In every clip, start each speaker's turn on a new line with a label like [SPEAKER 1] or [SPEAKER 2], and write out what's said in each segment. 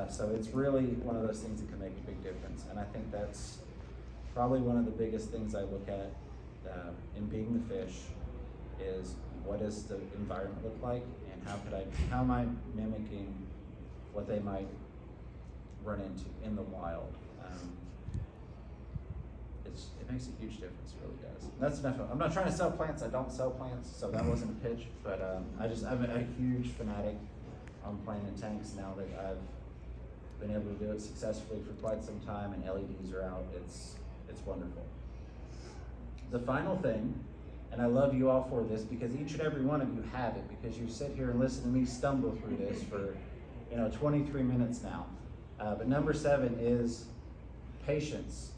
[SPEAKER 1] So it's really one of those things that can make a big difference. And I think that's probably one of the biggest things I look at in being the fish is what does the environment look like, and how am I mimicking what they might run into in the wild. It makes a huge difference, it really does. And that's enough. I'm not trying to sell plants. I don't sell plants, so that wasn't a pitch. But I'm a huge fanatic on planting tanks now that I've been able to do it successfully for quite some time, and LEDs are out. It's wonderful. The final thing, and I love you all for this because each and every one of you have it, because you sit here and listen to me stumble through this for 23 minutes now. But number 7 is patience.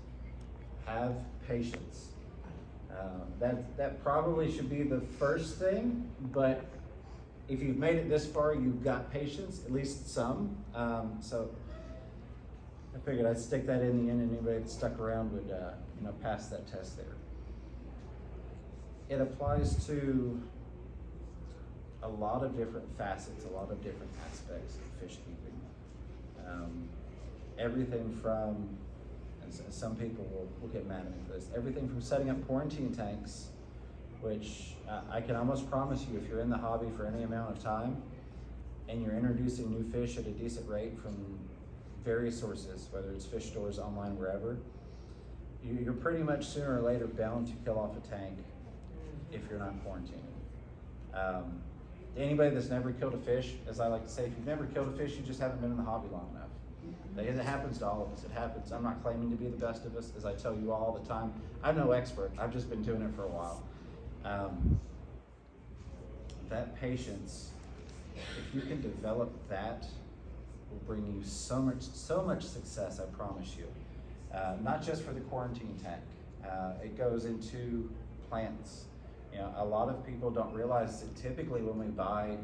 [SPEAKER 1] Have patience. That probably should be the first thing, but if you've made it this far, you've got patience, at least some. So I figured I'd stick that in the end, and anybody that stuck around would pass that test there. It applies to a lot of different facets, a lot of different aspects of fish keeping. Everything from, and some people will get mad at me for this, everything from setting up quarantine tanks, which I can almost promise you, if you're in the hobby for any amount of time and you're introducing new fish at a decent rate from various sources, whether it's fish stores, online, wherever, you're pretty much sooner or later bound to kill off a tank if you're not quarantining. Anybody that's never killed a fish, as I like to say, if you've never killed a fish, you just haven't been in the hobby long enough. Because it happens to all of us. It happens. I'm not claiming to be the best of us, as I tell you all the time. I'm no expert. I've just been doing it for a while. That patience, if you can develop that, will bring you so much success, I promise you. Not just for the quarantine tank. It goes into plants. A lot of people don't realize that typically when we buy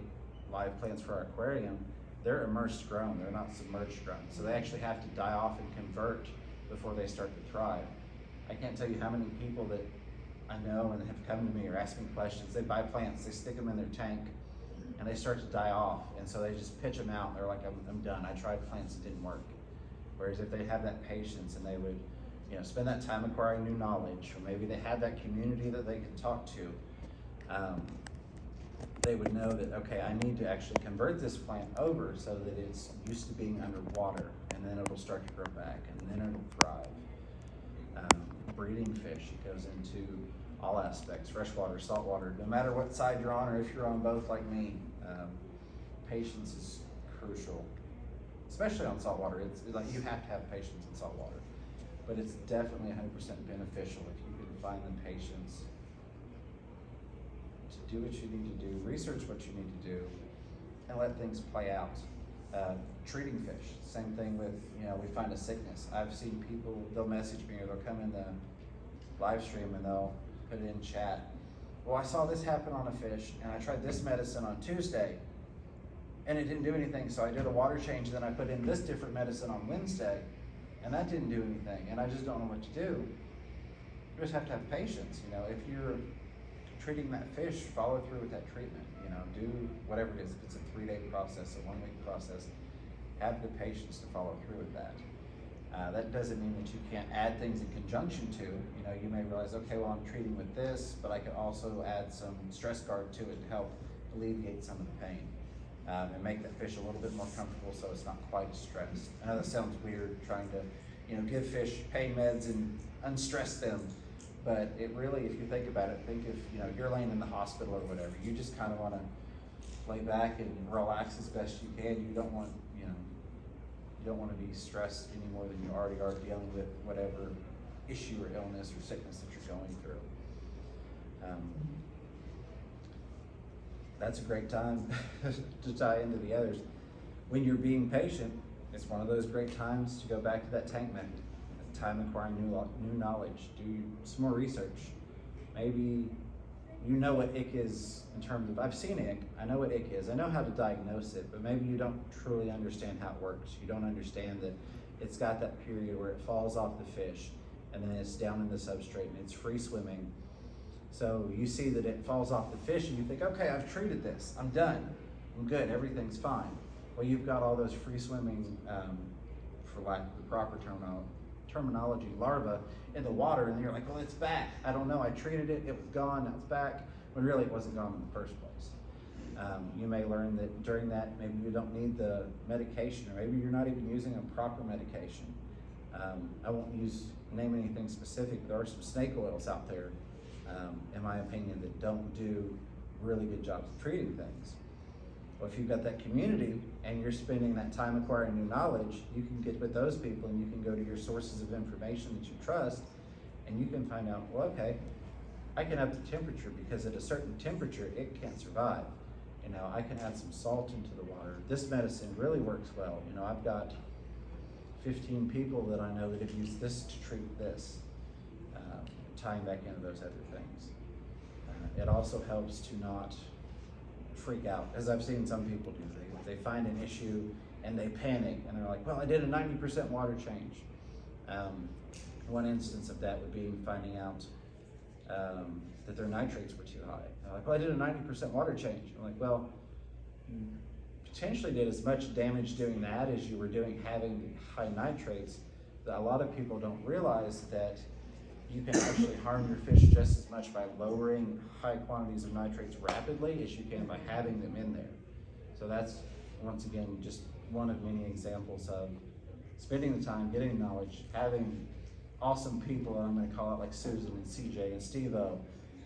[SPEAKER 1] live plants for our aquarium, they're immersed grown, they're not submerged grown. So they actually have to die off and convert before they start to thrive. I can't tell you how many people that I know and have come to me or asked me questions. They buy plants, they stick them in their tank, and they start to die off. And so they just pitch them out and they're like, I'm done. I tried plants, it didn't work. Whereas if they have that patience and they would spend that time acquiring new knowledge, or maybe they had that community that they could talk to, they would know that, okay, I need to actually convert this plant over so that it's used to being underwater, and then it'll start to grow back, and then it'll thrive. Breeding fish, it goes into all aspects, freshwater, saltwater, no matter what side you're on, or if you're on both like me, patience is crucial, especially on saltwater. It's like you have to have patience in saltwater, but it's definitely 100% beneficial if you can find the patience to do what you need to do, research what you need to do, and let things play out. Treating fish, same thing with, we find a sickness. I've seen people, they'll message me or they'll come in the live stream and they'll put it in chat. Well, I saw this happen on a fish and I tried this medicine on Tuesday and it didn't do anything, so I did a water change, and then I put in this different medicine on Wednesday and that didn't do anything, and I just don't know what to do. You just have to have patience. If you're treating that fish, follow through with that treatment. Do whatever it is. If it's a 3-day process, a 1-week process, have the patience to follow through with that. That doesn't mean that you can't add things in conjunction to. You may realize, okay, well, I'm treating with this, but I can also add some stress guard to it to help alleviate some of the pain, and make that fish a little bit more comfortable so it's not quite as stressed. I know that sounds weird, trying to give fish pain meds and unstress them. But it really, if you think about it, think if you're laying in the hospital or whatever, you just kind of want to lay back and relax as best you can. You don't want to be stressed any more than you already are dealing with whatever issue or illness or sickness that you're going through. That's a great time to tie into the others. When you're being patient, it's one of those great times to go back to that tank method. Time acquiring new knowledge, do some more research. Maybe what ick is in terms of, I've seen ick, I know what ick is, I know how to diagnose it, but maybe you don't truly understand how it works. You don't understand that it's got that period where it falls off the fish and then it's down in the substrate and it's free swimming. So you see that it falls off the fish and you think, okay, I've treated this, I'm done, I'm good, everything's fine. Well, you've got all those free swimming, for lack of the proper terminology, larvae in the water, and you're like, well, it's back. I don't know, I treated it, it was gone, now it's back, when really it wasn't gone in the first place. You may learn that during that, maybe you don't need the medication, or maybe you're not even using a proper medication. I won't name anything specific. There are some snake oils out there, in my opinion, that don't do really good jobs of treating things. Well, if you've got that community and you're spending that time acquiring new knowledge, you can get with those people and you can go to your sources of information that you trust, and you can find out, well, okay, I can up the temperature because at a certain temperature, it can't survive. You know, I can add some salt into the water. This medicine really works well. You know, I've got 15 people that I know that have used this to treat this, tying back into those other things. It also helps to not freak out, as I've seen some people do. They find an issue and they panic and they're like, well, I did a 90% water change. One instance of that would be finding out that their nitrates were too high. They're like, well, I did a 90% water change. I'm like, well, you potentially did as much damage doing that as you were doing having the high nitrates. That a lot of people don't realize that you can actually harm your fish just as much by lowering high quantities of nitrates rapidly as you can by having them in there. So that's, once again, just one of many examples of spending the time, getting knowledge, having awesome people, and I'm going to call it like Susan and CJ and Steve-O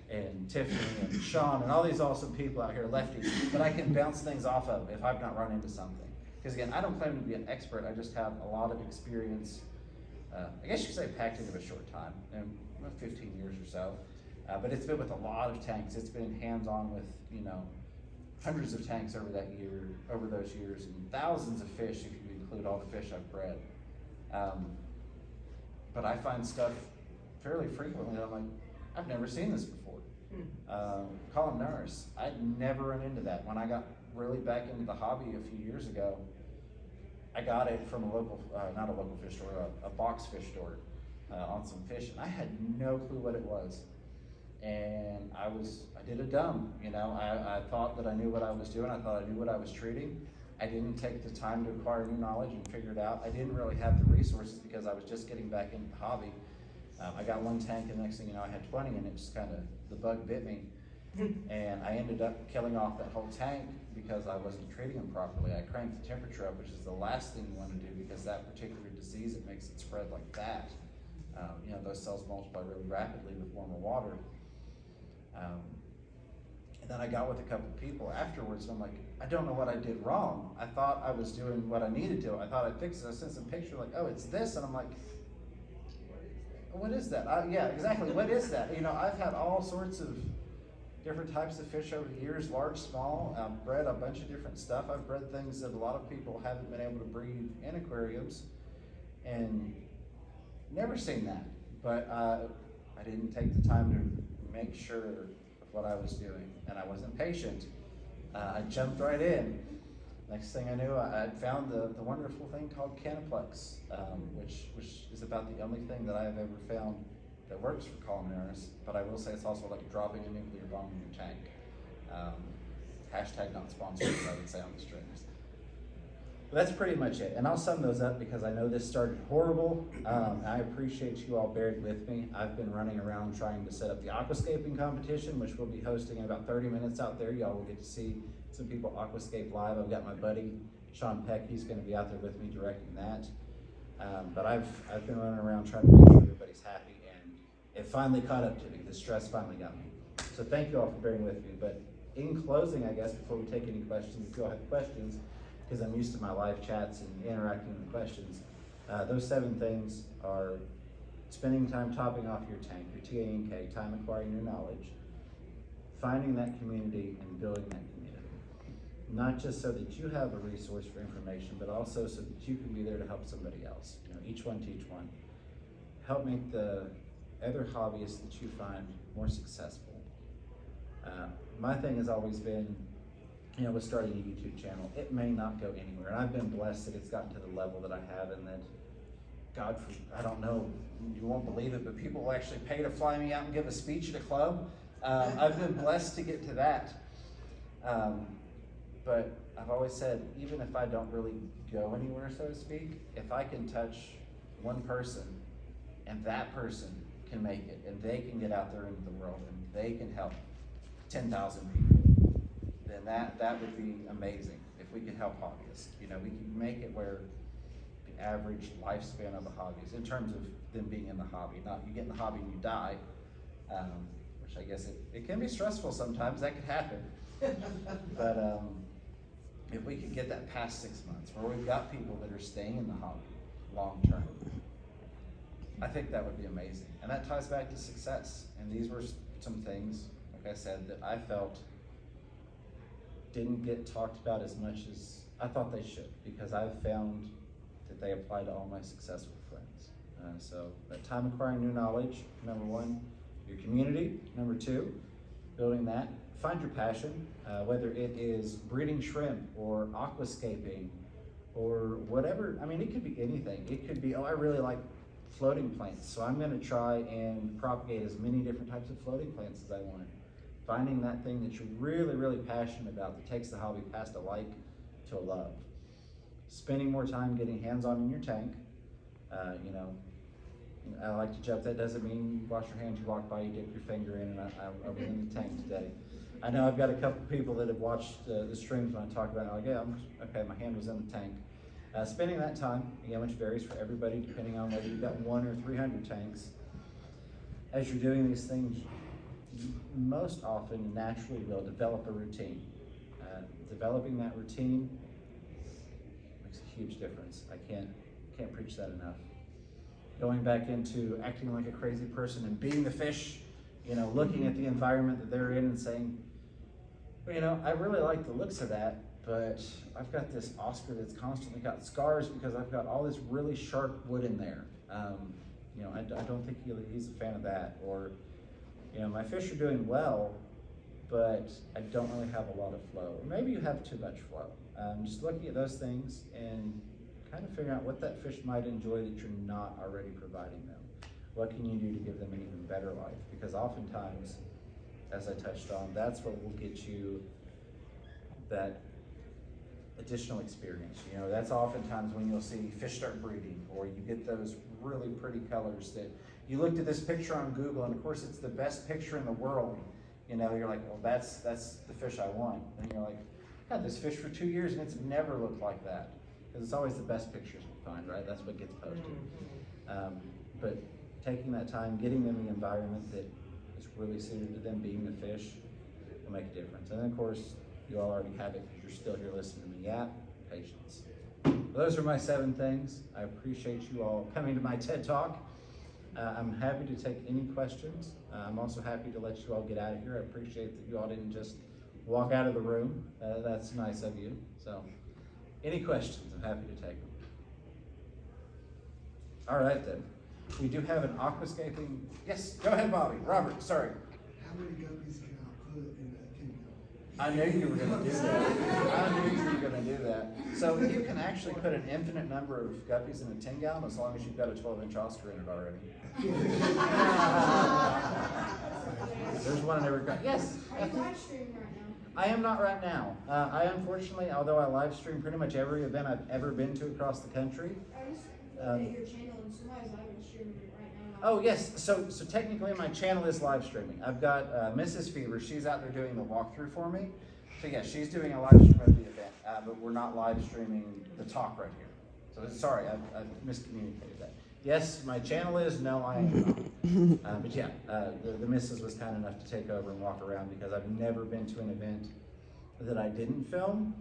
[SPEAKER 1] and Tiffany and Sean and all these awesome people out here, lefties, that I can bounce things off of if I've not run into something. Because again, I don't claim to be an expert, I just have a lot of experience, I guess you could say packed into a short time, 15 years or so. But it's been with a lot of tanks. It's been hands-on with, you know, hundreds of tanks over those years, and thousands of fish if you include all the fish I've bred. But I find stuff fairly frequently that I'm like, I've never seen this before. Columnaris, I'd never run into that. When I got really back into the hobby a few years ago, I got it from a local, not a local fish store, a box fish store on some fish, and I had no clue what it was. And I did a dumb, you know, I thought that I knew what I was doing. I thought I knew what I was treating. I didn't take the time to acquire new knowledge and figure it out. I didn't really have the resources because I was just getting back into the hobby. I got one tank, and the next thing you know, I had 20, and it just kind of, the bug bit me. And I ended up killing off that whole tank because I wasn't treating them properly. I cranked the temperature up, which is the last thing you want to do because that particular disease, it makes it spread like that. You know, those cells multiply really rapidly with warmer water. And then I got with a couple of people afterwards, and I'm like, I don't know what I did wrong. I thought I was doing what I needed to. I thought I'd fix it. I sent some picture like, oh, it's this, and I'm like, what is that? Yeah, exactly, what is that? You know, I've had all sorts of different types of fish over the years, large, small. I've bred a bunch of different stuff. I've bred things that a lot of people haven't been able to breed in aquariums, and never seen that. But I didn't take the time to make sure of what I was doing, and I wasn't patient. I jumped right in. Next thing I knew, I had found the wonderful thing called Canaplex, which is about the only thing that I have ever found that works for columnaris. But I will say it's also like dropping a nuclear bomb in your tank. Hashtag not sponsored, I would say on the strings. But that's pretty much it. And I'll sum those up because I know this started horrible. I appreciate you all bearing with me. I've been running around trying to set up the aquascaping competition, which we'll be hosting in about 30 minutes out there. Y'all will get to see some people aquascape live. I've got my buddy, Sean Peck. He's going to be out there with me directing that. But I've been running around trying to make sure everybody's happy, and it finally caught up to me. The stress finally got me. So thank you all for bearing with me. But in closing, I guess, before we take any questions, if you all have questions, because I'm used to my live chats and interacting with questions, those 7 things are spending time topping off your tank, your TA and K, time acquiring your knowledge, finding that community and building that community. Not just so that you have a resource for information, but also so that you can be there to help somebody else. You know, each one teach one. Help make the other hobbyists that you find more successful. My thing has always been, you know, with starting a YouTube channel, it may not go anywhere. And I've been blessed that it's gotten to the level that I have, and that, God, I don't know, you won't believe it, but people will actually pay to fly me out and give a speech at a club. I've been blessed to get to that. But I've always said, even if I don't really go anywhere, so to speak, if I can touch one person and that person can make it and they can get out there into the world and they can help 10,000 people, then that would be amazing if we could help hobbyists. You know, we can make it where the average lifespan of a hobbyist, in terms of them being in the hobby, not you get in the hobby and you die, which I guess it can be stressful sometimes, that could happen. But if we could get that past 6 months, where we've got people that are staying in the hobby long term, I think that would be amazing. And that ties back to success. And these were some things, like I said, that I felt didn't get talked about as much as I thought they should, because I've found that they apply to all my successful friends. So that time acquiring new knowledge, number one, your community, number two, building that. Find your passion, whether it is breeding shrimp or aquascaping or whatever. I mean, it could be anything. It could be, oh, I really like floating plants, so I'm gonna try and propagate as many different types of floating plants as I want. Finding that thing that you're really, really passionate about that takes the hobby past a like to a love. Spending more time getting hands-on in your tank. You know, I like to joke, that doesn't mean you wash your hands, you walk by, you dip your finger in, and I was in the tank today. I know I've got a couple people that have watched the streams when I talk about it, like, yeah, okay, my hand was in the tank. Spending that time, again, which varies for everybody depending on whether you've got 1 or 300 tanks. As you're doing these things, you most often naturally will develop a routine. Developing that routine makes a huge difference. I can't preach that enough. Going back into acting like a crazy person and being the fish, you know, looking at the environment that they're in and saying, well, you know, I really like the looks of that, but I've got this Oscar that's constantly got scars because I've got all this really sharp wood in there. You know, I don't think he's a fan of that. Or, you know, my fish are doing well, but I don't really have a lot of flow. Or maybe you have too much flow. Just looking at those things and kind of figuring out what that fish might enjoy that you're not already providing them. What can you do to give them an even better life? Because oftentimes, as I touched on, that's what will get you that additional experience. You know, that's oftentimes when you'll see fish start breeding, or you get those really pretty colors that you looked at this picture on Google, and of course it's the best picture in the world. You know, you're like, well, that's the fish I want. And you're like, I had this fish for 2 years and it's never looked like that. Because it's always the best pictures we find, right? That's what gets posted. But taking that time, getting them the environment that is really suited to them being the fish will make a difference. And then of course, you all already have it because you're still here listening to me yap. Patience. Those are my 7 things. I appreciate you all coming to my TED Talk. I'm happy to take any questions. I'm also happy to let you all get out of here. I appreciate that you all didn't just walk out of the room. That's nice of you. So, any questions, I'm happy to take them. All right then. We do have an aquascaping. Yes, go ahead, Bobby. Robert, sorry.
[SPEAKER 2] How many guppies can I put in that kingdom?
[SPEAKER 1] I knew you were going to do that. I knew you were going to do that. So you can actually put an infinite number of guppies in a 10-gallon as long as you've got a 12-inch Oscar in it already. There's one in every gut. Yes.
[SPEAKER 3] Are you live streaming right now?
[SPEAKER 1] I am not right now. I unfortunately, although I live stream pretty much every event I've ever been to across the country.
[SPEAKER 3] I was looking at your channel and somebody's live streaming it right now.
[SPEAKER 1] Oh yes, so technically my channel is live streaming. I've got Mrs. Fever, she's out there doing the walkthrough for me. So yeah, she's doing a live stream of the event, but we're not live streaming the talk right here. So sorry, I've miscommunicated that. Yes, my channel is, no I am not. But yeah, the Mrs. was kind enough to take over and walk around because I've never been to an event that I didn't film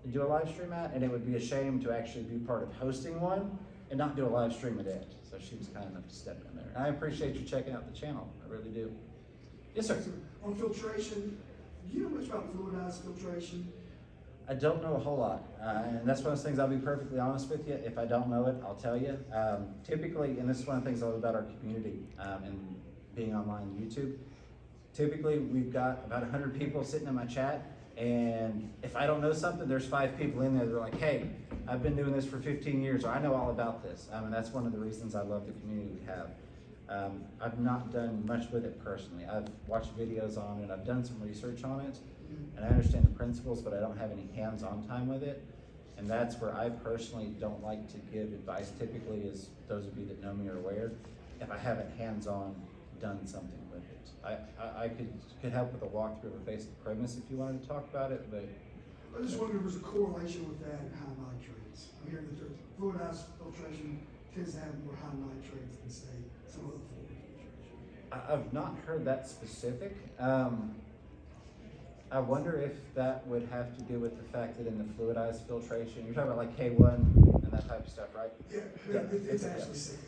[SPEAKER 1] and do a live stream at, and it would be a shame to actually be part of hosting one and not do a live stream at it. So she was kind enough to step in there. And I appreciate you checking out the channel. I really do. Yes, sir.
[SPEAKER 2] On filtration, do you know much about fluidized filtration?
[SPEAKER 1] I don't know a whole lot. And that's one of those things, I'll be perfectly honest with you. If I don't know it, I'll tell you. Typically, and this is one of the things I love about our community and being online on YouTube, typically we've got about 100 people sitting in my chat. And if I don't know something, there's 5 people in there that are like, hey, I've been doing this for 15 years, or I know all about this. And that's one of the reasons I love the community we have. I've not done much with it personally. I've watched videos on it, I've done some research on it, and I understand the principles, but I don't have any hands-on time with it. And that's where I personally don't like to give advice typically, as those of you that know me are aware, if I haven't hands-on done something with it. I could help with a walkthrough of a basic premise if you wanted to talk about it, but
[SPEAKER 2] I just wonder if there's a correlation with that and high nitrates. I'm hearing that the fluidized filtration tends to have more high nitrates than, say, some other fluid filtration.
[SPEAKER 1] I've not heard that specific. I wonder if that would have to do with the fact that in the fluidized filtration, you're talking about like K1 and that type of stuff, right?
[SPEAKER 2] Yeah, it's actually sand.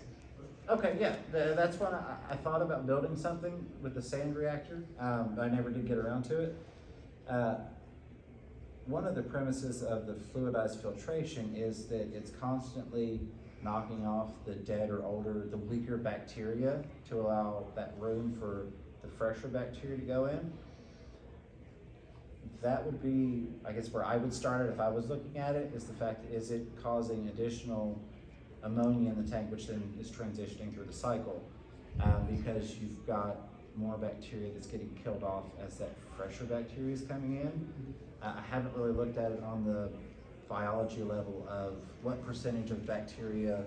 [SPEAKER 1] Okay, yeah, that's when I thought about building something with the sand reactor, but I never did get around to it. One of the premises of the fluidized filtration is that it's constantly knocking off the dead or older, the weaker bacteria to allow that room for the fresher bacteria to go in. That would be, I guess, where I would start it if I was looking at it, is the fact, is it causing additional ammonia in the tank, which then is transitioning through the cycle, because you've got more bacteria that's getting killed off as that fresher bacteria is coming in. I haven't really looked at it on the biology level of what percentage of bacteria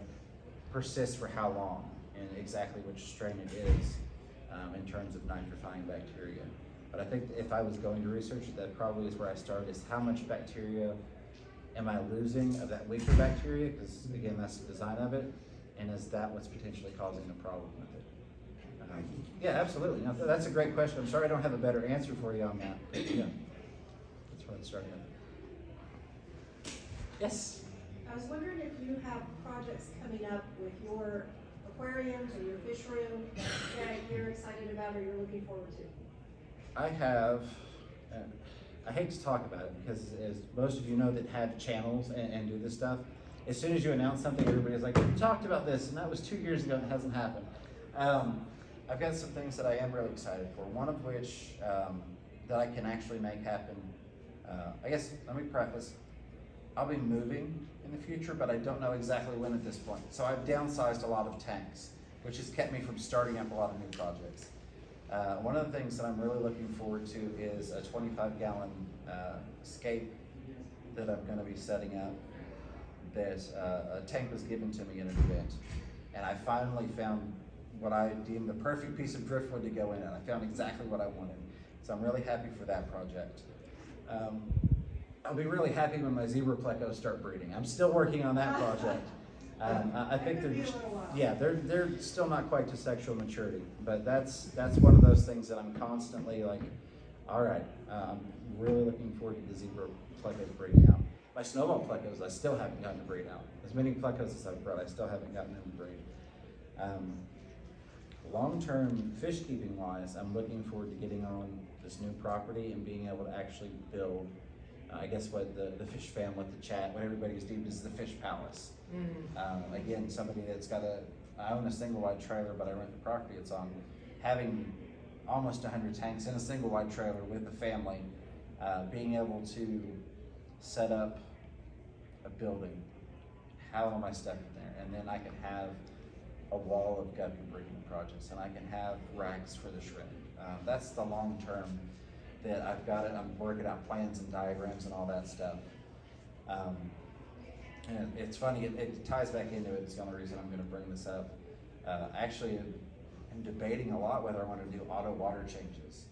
[SPEAKER 1] persists for how long and exactly which strain it is in terms of nitrifying bacteria. But I think if I was going to research it, that probably is where I start, is how much bacteria am I losing of that weaker bacteria? Because again, that's the design of it. And is that what's potentially causing the problem with it? Yeah, absolutely. No, that's a great question. I'm sorry I don't have a better answer for you on that. Yeah, that's where I'd start at. Yes?
[SPEAKER 4] I was wondering if you have projects coming up with your aquariums or your fish room that you're excited about or you're looking forward to.
[SPEAKER 1] I have, I hate to talk about it because as most of you know that have channels and do this stuff, as soon as you announce something, everybody's like, we talked about this and that was 2 years ago and it hasn't happened. I've got some things that I am really excited for, one of which that I can actually make happen. I guess, let me preface, I'll be moving in the future, but I don't know exactly when at this point. So I've downsized a lot of tanks, which has kept me from starting up a lot of new projects. One of the things that I'm really looking forward to is a 25-gallon escape that I'm going to be setting up. That a tank was given to me in an event, and I finally found what I deemed the perfect piece of driftwood to go in it. I found exactly what I wanted, so I'm really happy for that project. I'll be really happy when my zebra plecos start breeding. I'm still working on that project. I think they're still not quite to sexual maturity, but that's one of those things that I'm constantly like, all right, I'm really looking forward to the zebra plecos breeding out. My snowball plecos, I still haven't gotten to breed out. As many plecos as I've bred, I still haven't gotten them to breed. Long-term fish keeping wise, I'm looking forward to getting on this new property and being able to actually build, I guess what the fish fam with the chat, what everybody's deemed as the fish palace. Again, somebody that's I own a single wide trailer, but I rent the property it's on. Having almost 100 tanks in a single wide trailer with the family, being able to set up a building, have all my stuff in there, and then I can have a wall of guppy breeding projects, and I can have racks for the shrimp. That's the long term that I've got it. I'm working out plans and diagrams and all that stuff. And it's funny, it ties back into it. It's the only reason I'm going to bring this up. Actually, I'm debating a lot whether I want to do auto water changes,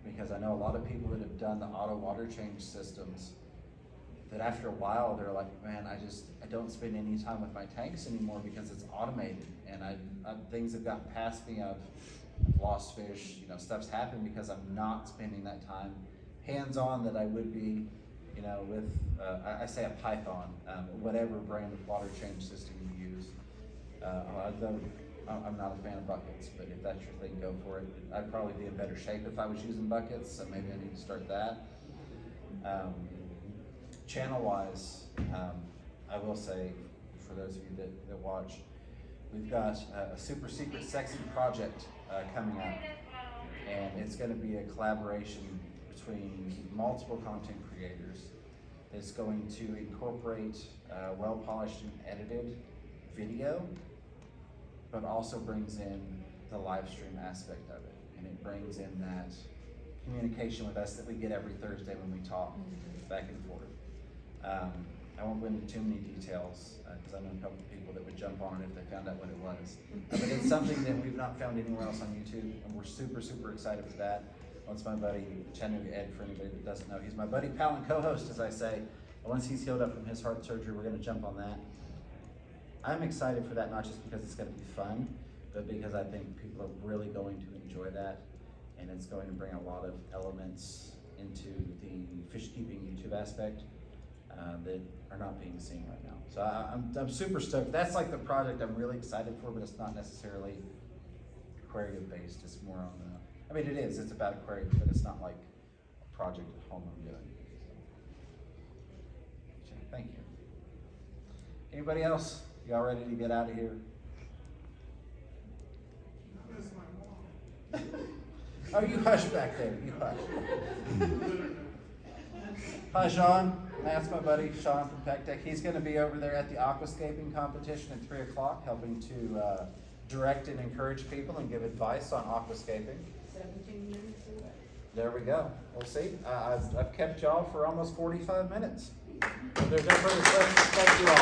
[SPEAKER 1] because I know a lot of people that have done the auto water change systems that after a while they're like, man, I don't spend any time with my tanks anymore because it's automated, and things have gotten past me. I've lost fish, stuff's happened because I'm not spending that time hands-on that I would be, with, I say a Python, whatever brand of water change system you use. I'm not a fan of buckets, but if that's your thing, go for it. I'd probably be in better shape if I was using buckets, so maybe I need to start that. Channel-wise, I will say, for those of you that watch, we've got a super secret sexy project coming up, and it's going to be a collaboration between multiple content creators. It's going to incorporate well-polished and edited video, but also brings in the live stream aspect of it, and it brings in that communication with us that we get every Thursday when we talk back and forth. I won't go into too many details, because I know a couple of people that would jump on it if they found out what it was. But it's something that we've not found anywhere else on YouTube, and we're super, super excited for that. Once my buddy, Chattanooga Ed, for anybody that doesn't know, he's my buddy, pal, and co-host, as I say. Once he's healed up from his heart surgery, we're gonna jump on that. I'm excited for that, not just because it's gonna be fun, but because I think people are really going to enjoy that, and it's going to bring a lot of elements into the fish keeping YouTube aspect that are not being seen right now. So I'm super stoked. That's like the project I'm really excited for, but it's not necessarily aquarium based. It's more on the, I mean, it is, it's about aquariums, but it's not like a project at home I'm doing. So, thank you. Anybody else? Y'all ready to get out of here? Oh, you hush back there, you hush. Hi, Sean. That's my buddy, Sean from Peck Tech. He's gonna be over there at the aquascaping competition at 3 o'clock, helping to direct and encourage people and give advice on aquascaping.
[SPEAKER 3] 17 minutes away. There
[SPEAKER 1] There we go. We'll see. I've kept y'all for almost 45 minutes. If there's no further questions, thank you all. I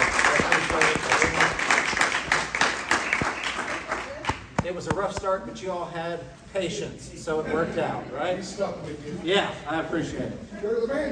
[SPEAKER 1] appreciate it. It was a rough start, but you all had patience, so it worked out, right?
[SPEAKER 2] Stuck with you.
[SPEAKER 1] Yeah, I appreciate it.
[SPEAKER 2] You're the man.